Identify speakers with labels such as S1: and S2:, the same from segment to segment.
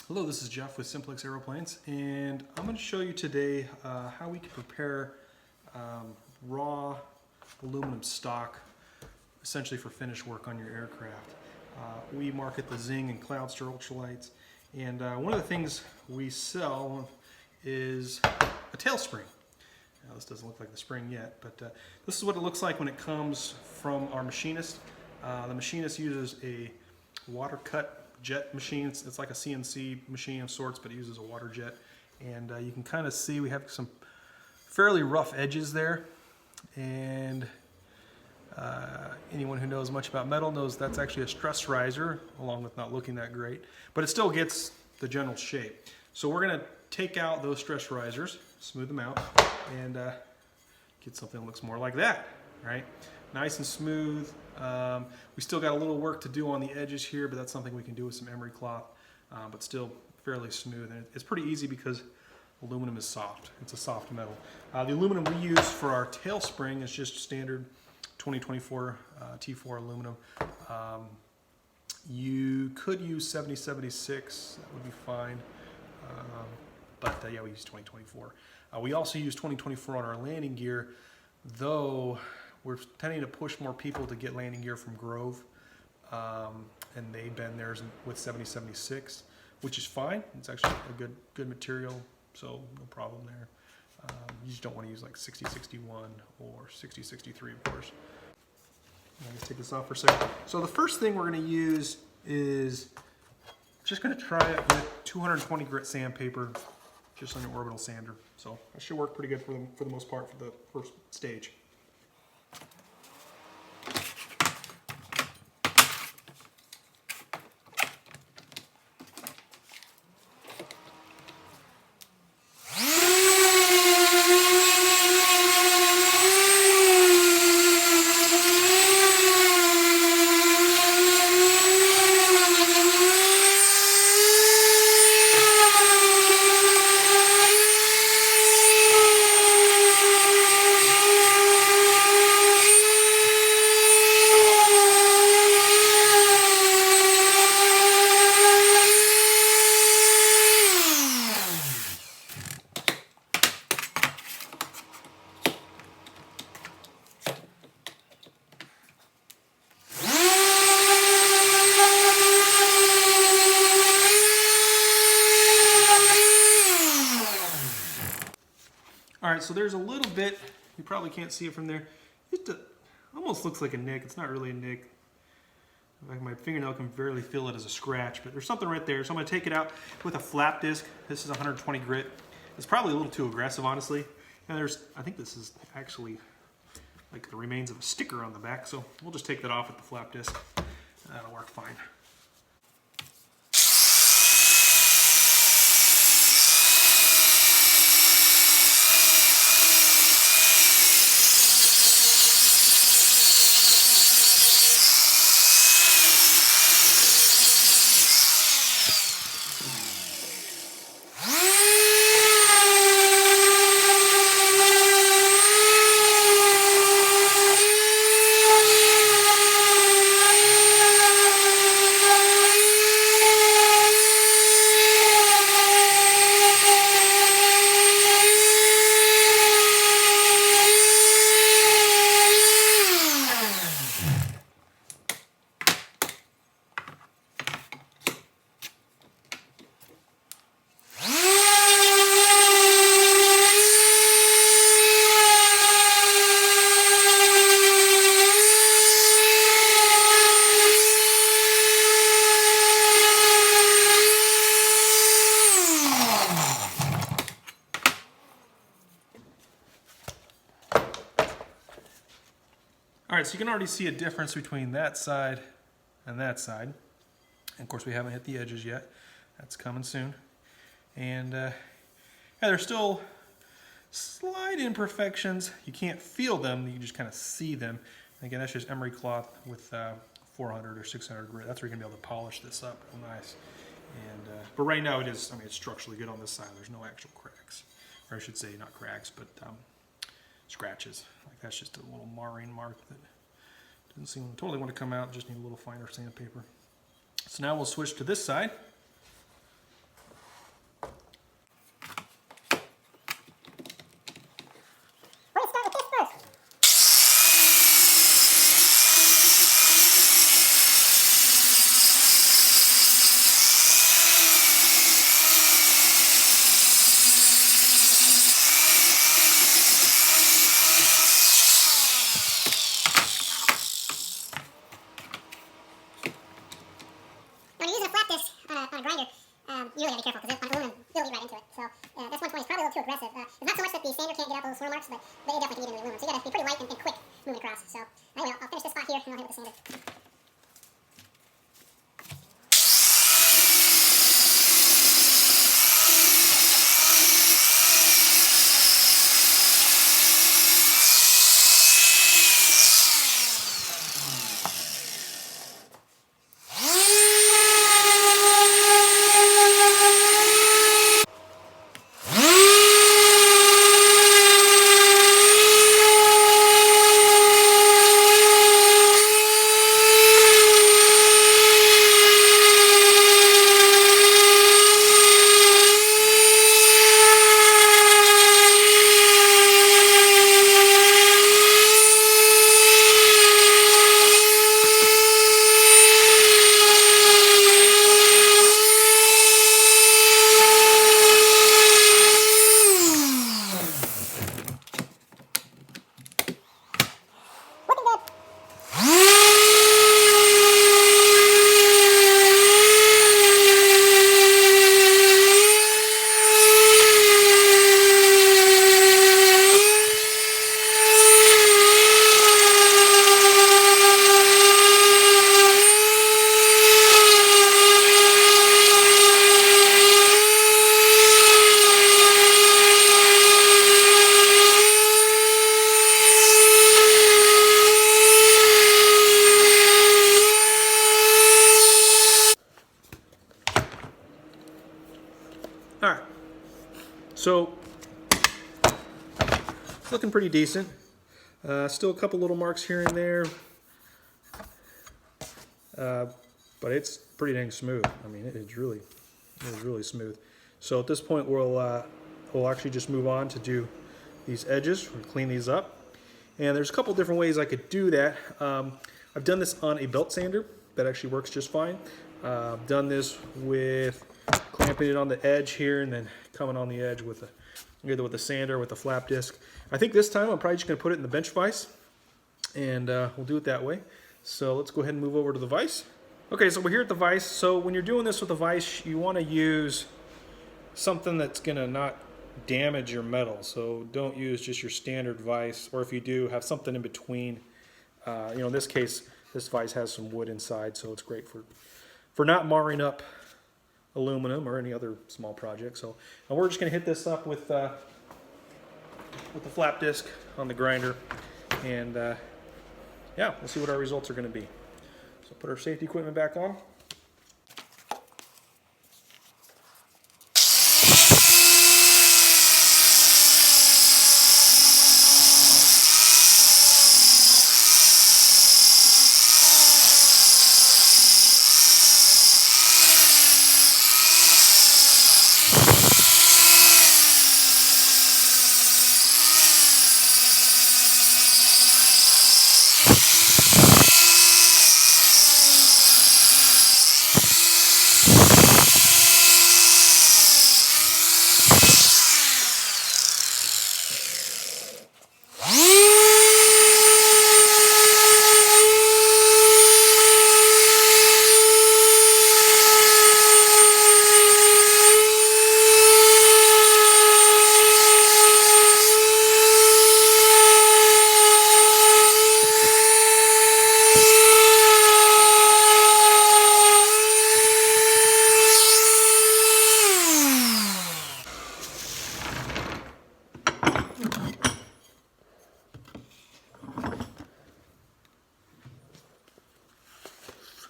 S1: Hello, this is Jeff with Simplex Aeroplanes, and I'm going to show you today how we can prepare raw aluminum stock, essentially for finish work on your aircraft. We market the Zing and Cloudster ultralights, and one of the things we sell is a tail spring. Now, this doesn't look like the spring yet, but this is what it looks like when it comes from our machinist. The machinist uses a water cut jet machine. It's like a CNC machine of sorts, but it uses a water jet. And you can kind of see we have some fairly rough edges there. And anyone who knows much about metal knows that's actually a stress riser, along with not looking that great. But it still gets the general shape. So we're going to take out those stress risers, smooth them out, and get something that looks more like that, right? Nice and smooth. We still got a little work to do on the edges here, but that's something we can do with some Emery Cloth, but still fairly smooth. And it's pretty easy because aluminum is soft. It's a soft metal. The aluminum we use for our tail spring is just standard 2024 T4 aluminum. You could use 7076, that would be fine. But yeah, we use 2024. We also use 2024 on our landing gear, though we're tending to push more people to get landing gear from Grove, and they bend theirs with 7076, which is fine. It's actually a good material, so no problem there. You just don't want to use like 6061 or 6063, of course. Let's take this off for a second. So the first thing we're going to use is just going to try it with 220 grit sandpaper, just on your orbital sander. So that should work pretty good for the most part for the first stage. All right, so there's a little bit, you probably can't see it from there. It almost looks like a nick. It's not really a nick. Like my fingernail can barely feel it as a scratch, but there's something right there. So I'm gonna take it out with a flap disc. This is 120 grit. It's probably a little too aggressive, honestly. And I think this is actually like the remains of a sticker on the back. So we'll just take that off with the flap disc. That'll work fine. All right, so you can already see a difference between that side and that side. And of course, we haven't hit the edges yet. That's coming soon. And yeah, there's still slight imperfections. You can't feel them, you just kind of see them. And again, that's just Emery Cloth with 400 or 600 grit. That's where you're gonna be able to polish this up real nice. And but right now it is, I mean, it's structurally good on this side. There's no actual cracks. Or I should say not cracks, but scratches. Like that's just a little marring mark that doesn't seem to totally want to come out. Just need a little finer sandpaper. So now we'll switch to this side.
S2: grinder, you really gotta be careful because on aluminum, it'll eat right into it. So that's 120 is probably a little too aggressive. It's not so much that the sander can't get out those swirl marks, but it definitely can get into the aluminum. So you gotta be pretty light and quick moving across. So anyway, I'll finish this spot here and I'll hit it with the sander.
S1: All right, so it's looking pretty decent. Still a couple little marks here and there, but it's pretty dang smooth. I mean, it is really smooth. So at this point, we'll actually just move on to do these edges. We'll clean these up, and there's a couple different ways I could do that. I've done this on a belt sander that actually works just fine. I've done this with clamping it on the edge here and then coming on the edge with either with a sander or with a flap disc. I think this time I'm probably just going to put it in the bench vise, and we'll do it that way. So let's go ahead and move over to the vise. Okay, so we're here at the vise. So when you're doing this with the vise, you want to use something that's going to not damage your metal. So don't use just your standard vise, or if you do, have something in between. In this case, this vise has some wood inside, so it's great for not marring up aluminum or any other small project. So and we're just going to hit this up with the flap disc on the grinder, and yeah, we'll see what our results are going to be. So put our safety equipment back on.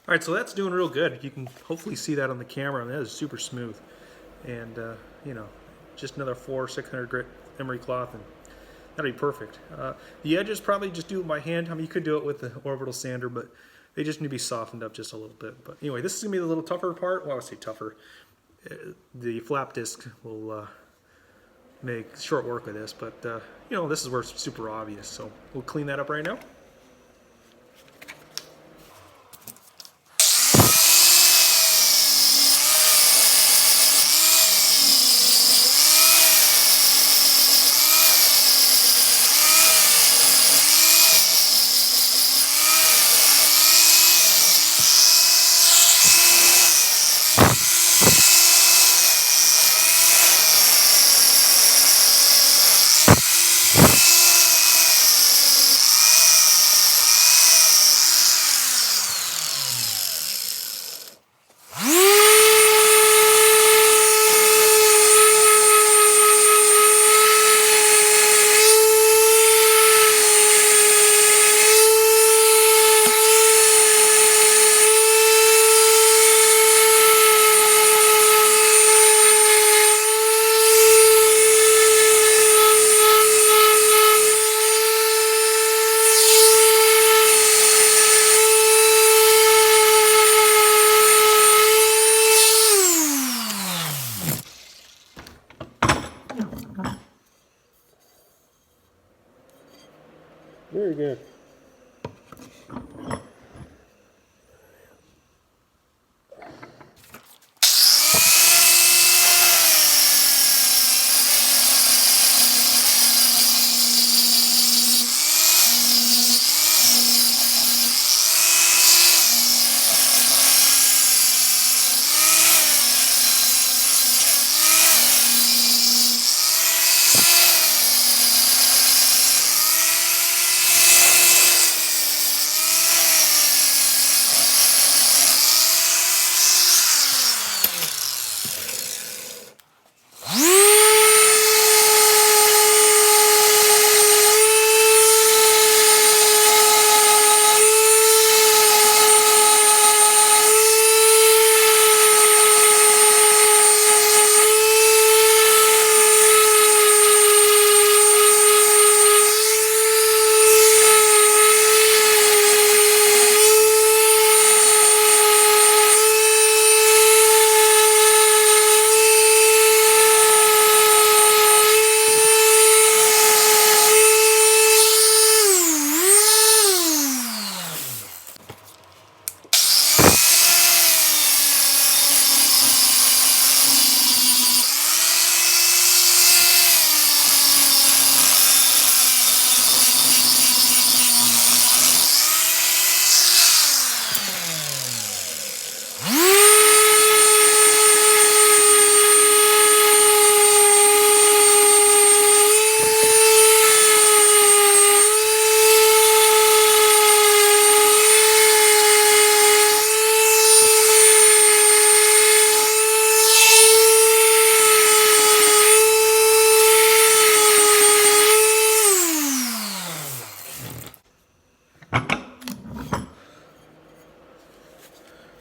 S1: All right, so that's doing real good. You can hopefully see that on the camera. I mean, that is super smooth. And, just another 600 grit Emery Cloth, and that'll be perfect. The edges probably just do it by hand. I mean, you could do it with the orbital sander, but they just need to be softened up just a little bit. But anyway, this is going to be the little tougher part. Well, I would say tougher. The flap disc will make short work of this, but, this is where it's super obvious. So we'll clean that up right now. pretty good.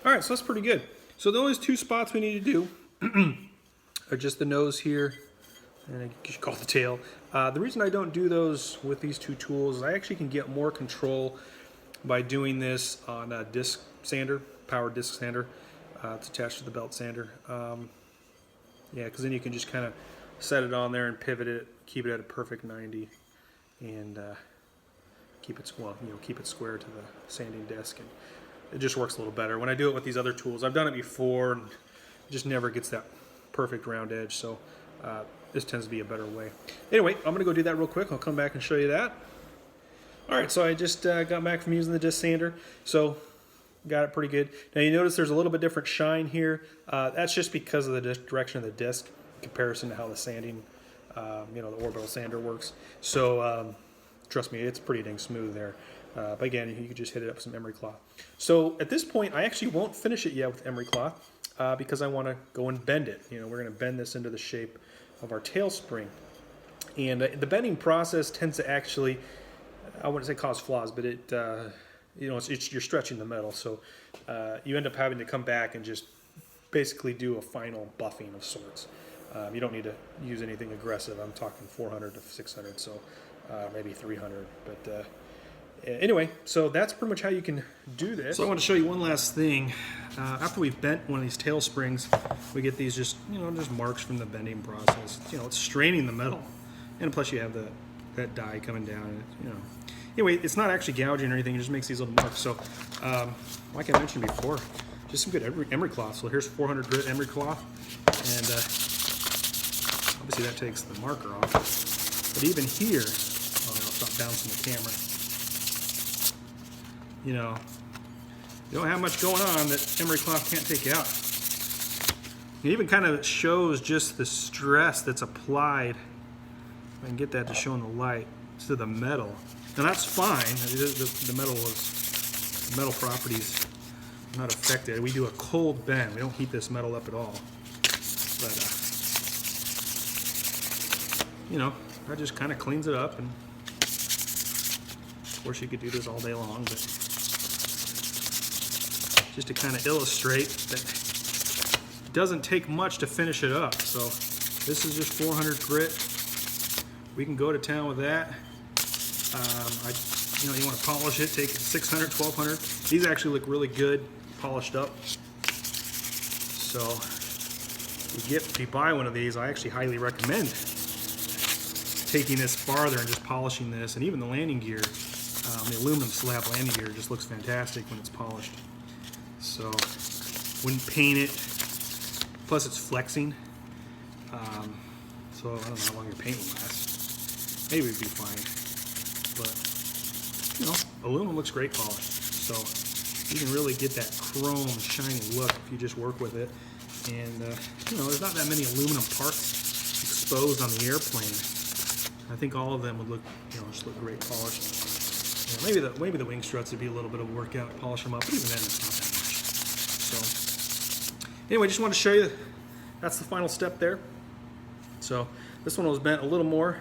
S1: All right, so that's pretty good. So the only two spots we need to do are just the nose here, and I should call it the tail. The reason I don't do those with these two tools is I actually can get more control by doing this on a disc sander, power disc sander. It's attached to the belt sander. Yeah, because then you can just kind of set it on there and pivot it, keep it at a perfect 90, and keep it square to the sanding disc. And it just works a little better. When I do it with these other tools, I've done it before, and it just never gets that perfect round edge. So this tends to be a better way. Anyway, I'm gonna go do that real quick. I'll come back and show you that. All right, so I just got back from using the disc sander. So got it pretty good. Now you notice there's a little bit different shine here. That's just because of the direction of the disc in comparison to how the sanding, the orbital sander works. So trust me, it's pretty dang smooth there. But again, you can just hit it up with some Emery Cloth. So at this point, I actually won't finish it yet with Emery Cloth because I want to go and bend it. We're going to bend this into the shape of our tail spring. And the bending process tends to actually, I wouldn't say cause flaws, but it, you're stretching the metal. So you end up having to come back and just basically do a final buffing of sorts. You don't need to use anything aggressive. I'm talking 400 to 600, so maybe 300. But anyway, so that's pretty much how you can do this. So I want to show you one last thing. After we've bent one of these tail springs, we get these just marks from the bending process. It's straining the metal, and plus you have that die coming down. And anyway, it's not actually gouging or anything. It just makes these little marks. So, like I mentioned before, just some good Emery Cloth. So here's 400 grit Emery Cloth, and obviously that takes the marker off. But even here, I'll stop bouncing the camera. You don't have much going on that Emery Cloth can't take out. It even kind of shows just the stress that's applied. If I can get that to show in the light to the metal. Now that's fine. The metal properties are not affected. We do a cold bend. We don't heat this metal up at all. But that just kind of cleans it up. And of course, you could do this all day long, but just to kind of illustrate that it doesn't take much to finish it up. So this is just 400 grit. We can go to town with that. You want to polish it, take it to 600, 1200. These actually look really good, polished up. So if you buy one of these, I actually highly recommend taking this farther and just polishing this, and even the landing gear. The aluminum slab landing gear just looks fantastic when it's polished. So wouldn't paint it. Plus it's flexing. So I don't know how long your paint will last. Maybe it'd be fine. But you know, aluminum looks great polished. So you can really get that chrome shiny look if you just work with it. And you know, there's not that many aluminum parts exposed on the airplane. I think all of them would look, you know, just look great polished. You know, maybe the wing struts would be a little bit of workout to polish them up, but even then it's not that much. So anyway, just wanted to show you that's the final step there. So this one was bent a little more.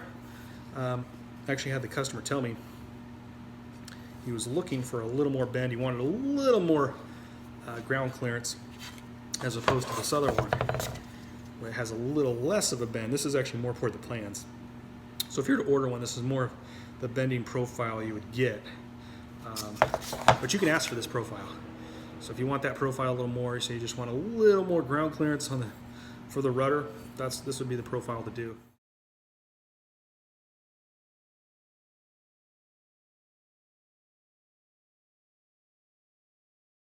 S1: Actually had the customer tell me he was looking for a little more bend. He wanted a little more ground clearance as opposed to this other one where it has a little less of a bend. This is actually more toward the plans. So if you're to order one, this is more the bending profile you would get. But you can ask for this profile. So if you want that profile a little more, you say you just want a little more ground clearance on for the rudder, this would be the profile to do.